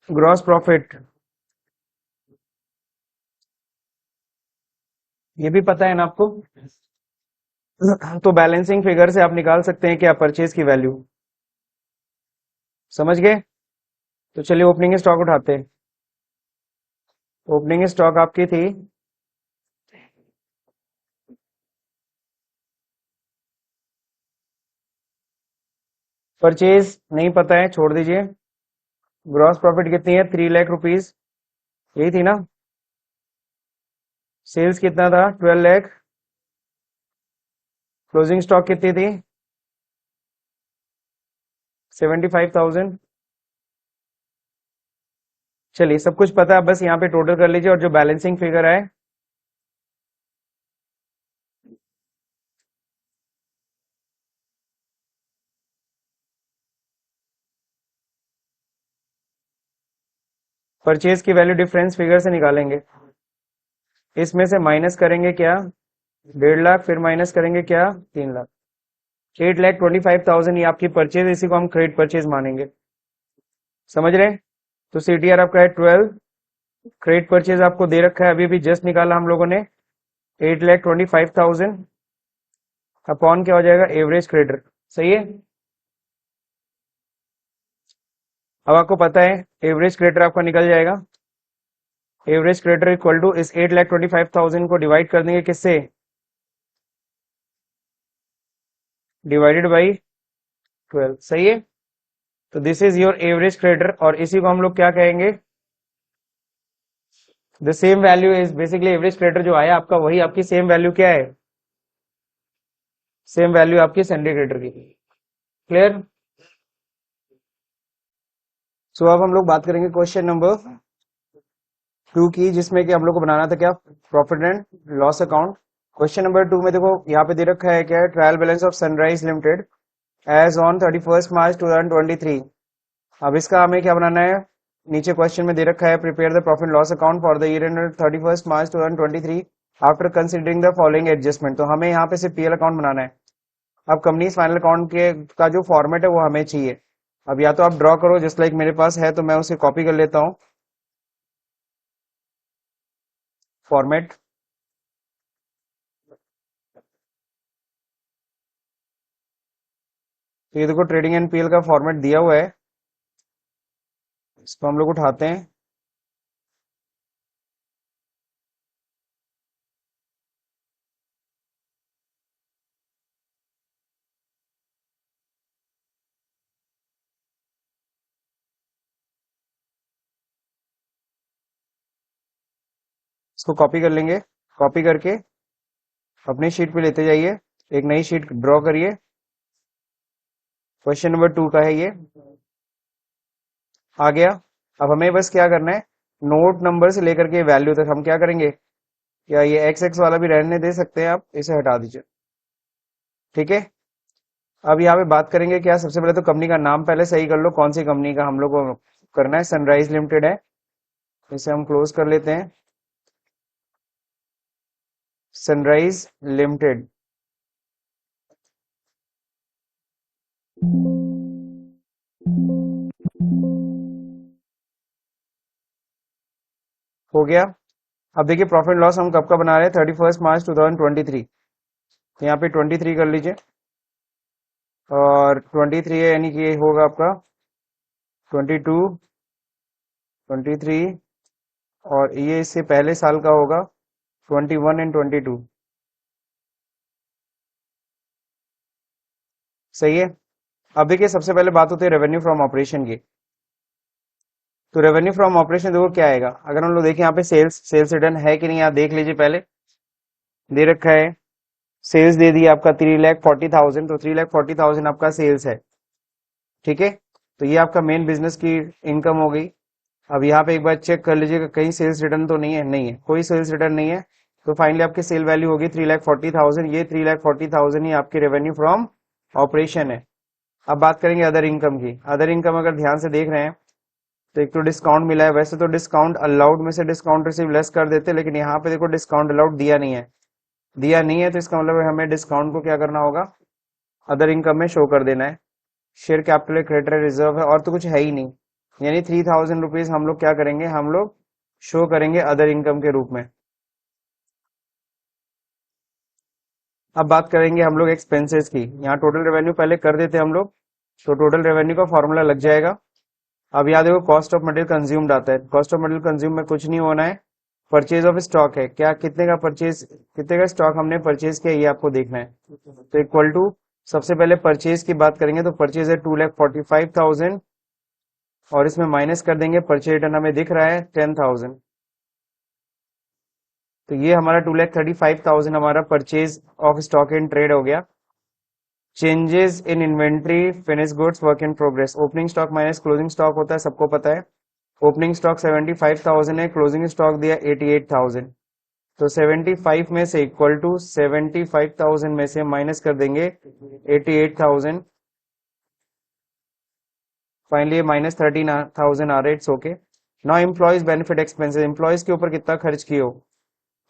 ग्रॉस प्रॉफिट ये भी पता है ना आपको? तो बैलेंसिंग फिगर से आप निकाल सकते हैं क्या? परचेज की वैल्यू। समझ गए? तो चलिए ओपनिंग स्टॉक उठाते हैं। ओपनिंग स्टॉक आपकी थी परचेज नहीं पता है, छोड़ दीजिए। ग्रॉस प्रॉफिट कितनी है? 3 लाख रुपीज, यही थी ना? सेल्स कितना था? 12 लाख। क्लोजिंग स्टॉक कितनी थी? 75,000। चलिए सब कुछ पता है, बस यहाँ पे टोटल कर लीजिए और जो बैलेंसिंग फिगर है परचेज की वैल्यू डिफरेंस फिगर से निकालेंगे। इसमें से माइनस करेंगे क्या? 1.5 लाख, फिर माइनस करेंगे क्या? 3 लाख। 8,25,000 ये आपकी परचेज, इसी को हम क्रेडिट परचेज मानेंगे। समझ रहे हैं? तो सीटीआर आपका है 12। क्रेडिट परचेज आपको दे रखा है, अभी भी जस्ट निकाला हम लोगों ने, 8,25,000 अपॉन क्या हो जाएगा? Average creditor. सही है। अब आपको पता है एवरेज क्रेडिटर आपका निकल जाएगा। एवरेज क्रेडिटर इक्वल टू इस 8,25,000 को डिवाइड कर देंगे किससे? Divided by 12। सही है। तो this is your average creditor, और इसी को हम लोग क्या कहेंगे? The same value is basically average creditor जो आया आपका, वही आपकी सेम वैल्यू क्या है? सेम वैल्यू आपकी सन्ड्री क्रेडिटर की। क्लियर? सो अब हम लोग बात करेंगे क्वेश्चन नंबर 2 की, जिसमें कि हम लोग को बनाना था क्या? Profit and loss account. Question number 2 में देखो यहाँ पे दे रखा है क्या? Trial balance of sunrise limited as on 31 March 2023। अब इसका हमें क्या बनाना है, नीचे क्वेश्चन में दे रखा है prepare the profit loss account for the year and 31 March 2023 after considering the following adjustment. तो हमें यहाँ पे सिर्फ पीएल अकाउंट बनाना है। अब कंपनीज फाइनल अकाउंट के का जो फॉर्मेट है वो हमें चाहिए। अब या तो आप ड्रॉ करो, जस्ट लाइक मेरे पास है, तो मैं उसे कॉपी कर लेता हूँ। फॉर्मेट, तो ये देखो ट्रेडिंग एंड पीएल का फॉर्मेट दिया हुआ है, इसको हम लोग उठाते हैं। इसको कॉपी कर लेंगे, कॉपी करके अपनी शीट पे लेते जाइए, एक नई शीट ड्रॉ करिए। क्वेश्चन नंबर 2 का है ये, आ गया। अब हमें बस क्या करना है, नोट नंबर से लेकर के वैल्यू तक हम क्या करेंगे, या ये एक्स एक्स वाला भी रहने दे सकते हैं आप, इसे हटा दीजिए, ठीक है। अब यहाँ पे बात करेंगे क्या, सबसे पहले तो कंपनी का नाम पहले सही कर लो, कौन सी कंपनी का हम लोग को करना है। सनराइज लिमिटेड है, इसे हम क्लोज कर लेते हैं। सनराइज लिमिटेड, हो गया। अब देखिए प्रॉफिट लॉस हम कब का बना रहे हैं, 31 मार्च 2023। यहाँ पे 23 कर लीजिए, और 23 है यानी कि होगा आपका 22, 23, और ये इससे पहले साल का होगा 21 एंड 22। सही है। अब देखिए सबसे पहले बात होती है रेवेन्यू फ्रॉम ऑपरेशन की। तो रेवेन्यू फ्रॉम ऑपरेशन देखो क्या आएगा, अगर हम लोग देखें यहाँ पे सेल्स, सेल्स रिटर्न है कि नहीं, यहाँ देख लीजिए पहले, दे रखा है। सेल्स दे दिया आपका 3,40,000, तो 3,40,000 आपका सेल्स है, ठीक है। तो ये आपका मेन बिजनेस की इनकम हो गई। अब यहाँ पे एक बार चेक कर लीजिएगा कहीं सेल्स रिटर्न तो नहीं है, नहीं है, कोई सेल्स रिटर्न नहीं है। तो फाइनली आपकी सेल वैल्यू होगी 3,40,000, ये 3,40,000 ही आपकी रेवेन्यू फ्रॉम ऑपरेशन है। अब बात करेंगे अदर इनकम की। अदर इनकम अगर ध्यान से देख रहे हैं तो एक तो डिस्काउंट मिला है, वैसे तो डिस्काउंट अलाउड में से डिस्काउंट रिसीव लेस कर देते, लेकिन यहाँ पे देखो डिस्काउंट अलाउड दिया नहीं है, दिया नहीं है, तो इसका मतलब हमें डिस्काउंट को क्या करना होगा, अदर इनकम में शो कर देना है। शेयर कैपिटल, क्रेडिटर रिजर्व है, और तो कुछ है ही नहीं, यानी 3,000 रुपीज हम लोग क्या करेंगे, हम लोग शो करेंगे अदर इनकम के रूप में। अब बात करेंगे हम लोग एक्सपेंसेस की। यहाँ टोटल रेवेन्यू पहले कर देते हैं हम लोग, तो टोटल रेवेन्यू का फॉर्मूला लग जाएगा। अब याद देखो कॉस्ट ऑफ मटेरियल कंज्यूम्ड आता है, कॉस्ट ऑफ मटेरियल कंज्यूम में कुछ नहीं होना है, परचेज ऑफ स्टॉक है, क्या कितने का परचेज, कितने का स्टॉक हमने परचेज किया ये आपको देखना है। तो इक्वल टू, सबसे पहले परचेज की बात करेंगे, तो परचेज है 2,45,000, और इसमें माइनस कर देंगे परचेज रिटर्न हमें दिख रहा है 10,000, तो ये हमारा 2,35,000 हमारा purchase of stock in trade हो गया। Changes in inventory, finish goods, work in progress, opening stock minus closing stock होता है, सबको पता है। ओपनिंग स्टॉक 75,000 है, क्लोजिंग स्टॉक दिया 88,000, तो 75 में से इक्वल टू 75,000 में से माइनस कर देंगे 88,000, फाइनली माइनस 13,000 आ रहा है, it's okay. Now employees benefit expenses, employees के ऊपर कितना खर्च किए हो,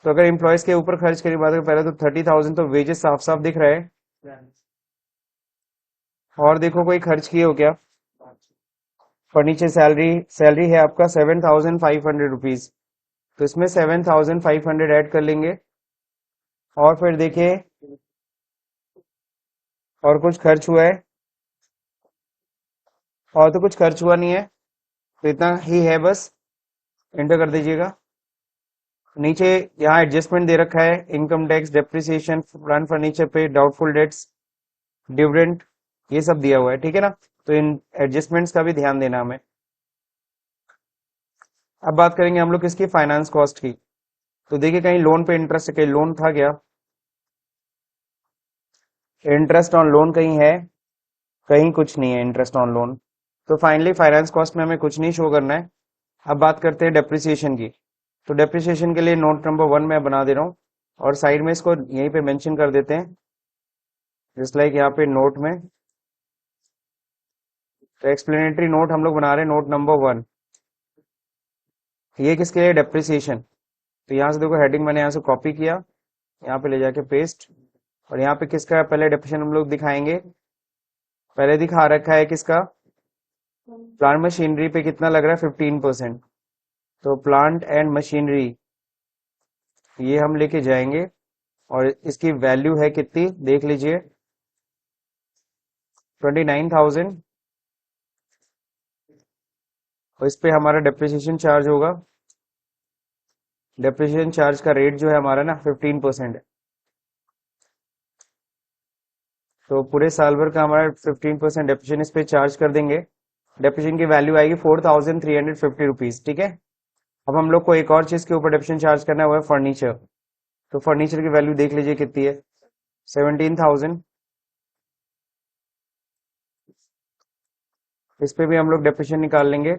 तो अगर एम्प्लॉयज के ऊपर खर्च की बात करें पहले तो 30,000, तो वेजेस साफ साफ दिख रहा है। और देखो कोई खर्च किए हो क्या, फर्नीचर, सैलरी, सैलरी है आपका 7,500 रुपीज, तो इसमें 7,500 ऐड कर लेंगे। और फिर देखिए और कुछ खर्च हुआ है, और तो कुछ खर्च हुआ नहीं है, तो इतना ही है बस, एंटर कर दीजिएगा। नीचे यहाँ एडजस्टमेंट दे रखा है, income tax, depreciation, plant furniture पे, डाउटफुल डेट्स, डिविडेंड, ये सब दिया हुआ है, ठीक है ना। तो इन एडजस्टमेंट्स का भी ध्यान देना हमें। अब बात करेंगे हम लोग किसकी, फाइनेंस कॉस्ट की। तो देखिए कहीं लोन पे इंटरेस्ट, कहीं लोन था क्या, इंटरेस्ट ऑन लोन कहीं है, कहीं कुछ नहीं है इंटरेस्ट ऑन लोन, तो फाइनली फाइनेंस कॉस्ट में हमें कुछ नहीं शो करना है। अब बात करते हैं डेप्रिसिएशन की। तो डेप्रिसिएशन के लिए नोट नंबर 1 मैं बना दे रहा हूँ, और साइड में इसको यहीं पे मेंशन कर देते हैं, जस्ट लाइक यहाँ पे नोट में तो एक्सप्लेनेटरी नोट हम लोग बना रहे हैं, नोट नंबर 1। ये किसके लिए? डेप्रिसिएशन। तो यहाँ से देखो हेडिंग मैंने यहाँ से कॉपी किया, यहाँ पे ले जाके पेस्ट, और यहाँ पे किसका पहले डेप्रिसिएशन हम लोग दिखाएंगे। पहले दिखा रखा है किसका? प्लांट मशीनरी पे कितना लग रहा है? 15%। तो प्लांट एंड मशीनरी ये हम लेके जाएंगे, और इसकी वैल्यू है कितनी देख लीजिए, 29,000। और इस पे हमारा डेप्रिसिएशन चार्ज होगा। डेप्रिसिएशन चार्ज का रेट जो है हमारा ना 15% है। तो पूरे साल भर का हमारा 15% डेप्रिसिएशन इस पे चार्ज कर देंगे। डेप्रिसिएशन की वैल्यू आएगी 4,350 रुपीज। ठीक है। अब हम लोग को एक और चीज के ऊपर डेप्रिसिएशन चार्ज करना है, वो है फर्नीचर। तो फर्नीचर की वैल्यू देख लीजिए कितनी है, 17,000। इस पे भी हम लोग डेप्रिसिएशन निकाल लेंगे।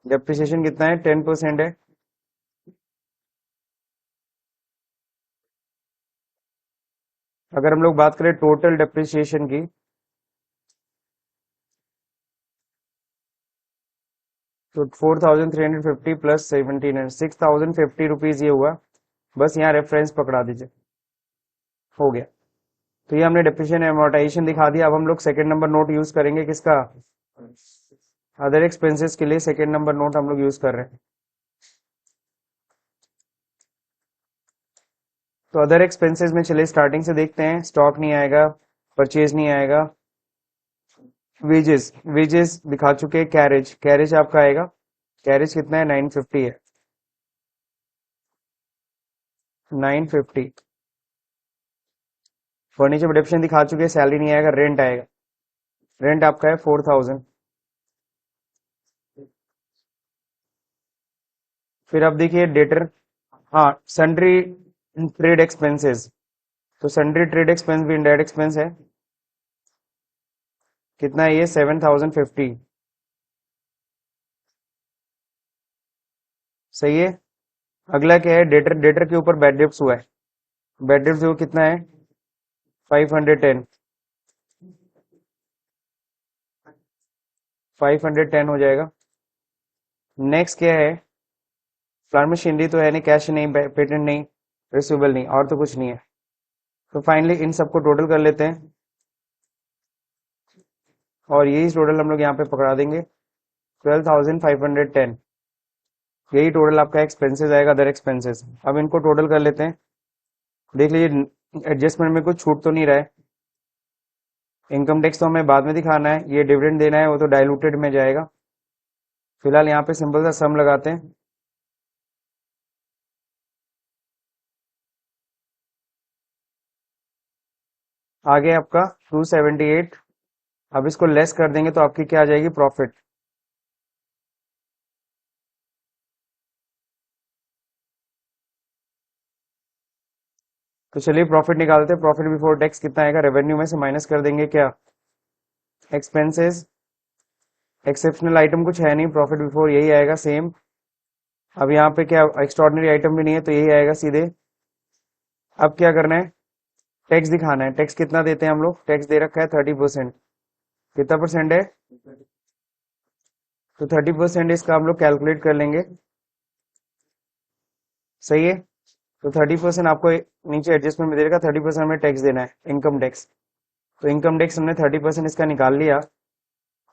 डेप्रिसिएशन कितना है? 10% है। अगर हम लोग बात करें टोटल डेप्रिसिएशन की, तो 4,350 प्लस 17 6,050 रुपीज ये हुआ। बस यहाँ रेफरेंस पकड़ा दीजिए, हो गया। तो ये हमने डेप्रिसिएशन एमोर्टाइजेशन दिखा दिया। अब हम लोग सेकंड नंबर नोट यूज करेंगे, किसका? अदर एक्सपेंसेस के लिए सेकंड नंबर नोट हम लोग यूज कर रहे हैं। तो अदर एक्सपेंसेस में चलिए स्टार्टिंग से देखते हैं। स्टॉक नहीं आएगा, परचेज नहीं आएगा, वेजेस वेजेस दिखा चुके हैं। कैरेज कैरेज आपका आएगा। कैरेज कितना है? 950 है, 950। फर्नीचर प्रोडक्शन दिखा चुके हैं, सैलरी नहीं आएगा। रेंट आएगा, रेंट आपका है 4,000। फिर आप देखिए डेटर, हाँ सन्ड्री ट्रेड एक्सपेंसेस। तो सन्ड्री ट्रेड एक्सपेंस भी इनडायरेक्ट एक्सपेंस है। कितना है ये? 7,050। सही है। अगला क्या है? डेटर डेटर के ऊपर बैड डेब्ट्स हुआ है। बैड डेब्ट्स वो कितना है? 510। 510 हो जाएगा। नेक्स्ट क्या है? प्लांट मशीनरी तो है नहीं, कैश नहीं, पेटेंट नहीं, रिसीवेबल नहीं, और तो कुछ नहीं है। तो फाइनली इन सबको टोटल कर लेते हैं, और यही टोटल हम लोग यहाँ पे पकड़ा देंगे, 12,510। यही टोटल आपका एक्सपेंसेस आएगा, अदर एक्सपेंसेस। अब इनको टोटल कर लेते हैं। देख लीजिए एडजस्टमेंट में कुछ छूट तो नहीं रहा है। इनकम टैक्स तो हमें बाद में दिखाना है, ये डिविडेंड देना है वो तो डाइल्यूटेड में जाएगा। फिलहाल यहाँ पे सिंपल सा सम लगाते हैं। आगे आपका 278। अब इसको लेस कर देंगे तो आपकी क्या आ जाएगी? प्रॉफिट। तो चलिए प्रॉफिट निकालते हैं। प्रॉफिट बिफोर टैक्स कितना आएगा? रेवेन्यू में से माइनस कर देंगे क्या? एक्सपेंसेस। एक्सेप्शनल आइटम कुछ है नहीं, प्रॉफिट बिफोर यही आएगा सेम। अब यहाँ पे क्या एक्स्ट्रॉर्डनरी आइटम भी नहीं है, तो यही आएगा सीधे। अब क्या करना है? टैक्स दिखाना है। टैक्स कितना देते हैं हम लोग? टैक्स दे रखा है 30%। कितना परसेंट है? तो 30% इसका हम लोग कैलकुलेट कर लेंगे। सही है। तो 30% आपको नीचे एडजस्टमेंट में दे रखा, 30% में टैक्स देना है, इनकम टैक्स। तो इनकम टैक्स हमने 30% इसका निकाल लिया,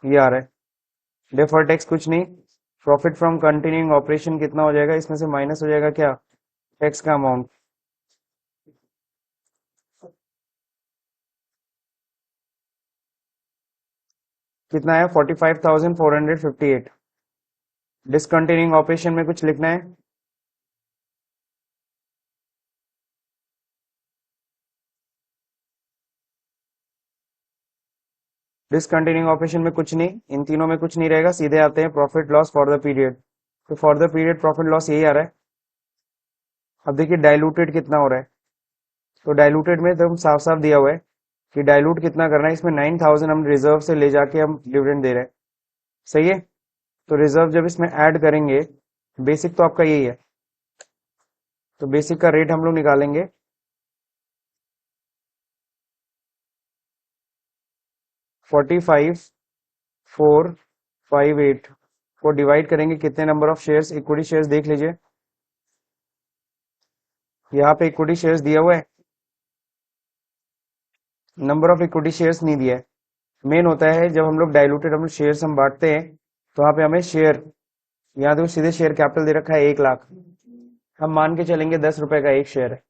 ये आ रहा है। डेफर्ड टैक्स कुछ नहीं। प्रॉफिट फ्रॉम कंटिन्यूइंग ऑपरेशन कितना हो जाएगा? इसमें से माइनस हो जाएगा क्या? टैक्स का अमाउंट। कितना है? 45,458। डिसकंटिन्यूइंग ऑपरेशन में कुछ लिखना है? डिसकंटिन्यूइंग ऑपरेशन में कुछ नहीं, इन तीनों में कुछ नहीं रहेगा। सीधे आते हैं profit loss for the period. तो for the period profit loss यही आ रहा है। अब देखिए डाइल्यूटेड कितना हो रहा है। तो डाइल्यूटेड में तो साफ साफ दिया हुआ है कि डाइल्यूट कितना करना है। इसमें 9,000 हम रिजर्व से ले जाके हम डिविडेंड दे रहे हैं। सही है। तो रिजर्व जब इसमें ऐड करेंगे, बेसिक तो आपका यही है, तो बेसिक का रेट हम लोग निकालेंगे। 45 458 को डिवाइड करेंगे कितने number of shares, equity shares देख लीजिए, यहाँ पे इक्विटी शेयर्स दिया हुआ है, नंबर ऑफ इक्विटी शेयर्स नहीं दिया है। मेन होता है जब हम लोग डाइल्यूटेड हम शेयर्स हम बांटते हैं तो वहां पे हमें शेयर, यहाँ देखो सीधे शेयर कैपिटल दे रखा है 1 लाख, हम मान के चलेंगे 10 रुपए का एक शेयर है,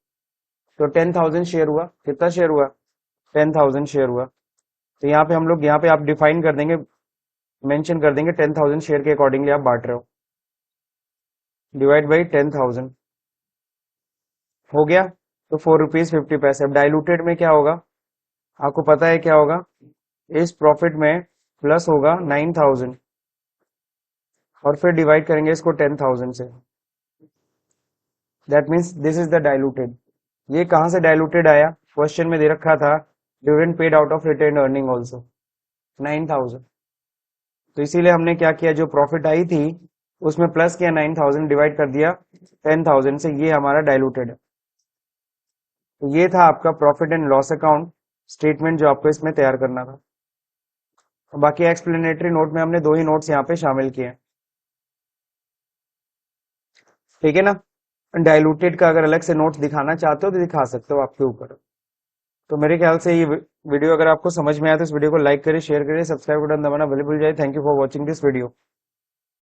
तो 10,000 शेयर हुआ, कितना शेयर हुआ, 10,000 शेयर हुआ। तो यहाँ पे हम लोग, यहाँ पे आप डिफाइन कर देंगे, मेंशन कर देंगे 10,000 शेयर के अकॉर्डिंगली आप बांट रहे हो, डिवाइड बाई 10,000 हो गया, तो 4 रुपीज 50 पैसे। अब डाइल्यूटेड में क्या होगा, आपको पता है क्या होगा, इस प्रॉफिट में प्लस होगा 9,000 और फिर डिवाइड करेंगे इसको 10,000 से, that means this is the diluted. ये कहां से डाइल्यूटेड आया, क्वेश्चन में दे रखा था dividend paid out of retained earning also 9,000, तो इसीलिए हमने क्या किया, जो प्रॉफिट आई थी उसमें प्लस किया 9,000 डिवाइड कर दिया 10,000 से, ये हमारा डाइल्यूटेड है। तो ये था आपका profit and loss account statement जो आपको इसमें तैयार करना था। बाकी एक्सप्लेनेटरी नोट में हमने 2 ही नोट्स यहाँ पे शामिल किए हैं, ठीक है ना। डाइल्यूटेड का अगर अलग से नोट्स दिखाना चाहते हो तो दिखा सकते हो, आपके ऊपर। तो मेरे ख्याल से ये वीडियो अगर आपको समझ में आया तो इस वीडियो को लाइक करें, शेयर करें, सब्सक्राइब बटन दबाना बिल्कुल भूल जाए। Thank you for watching this video.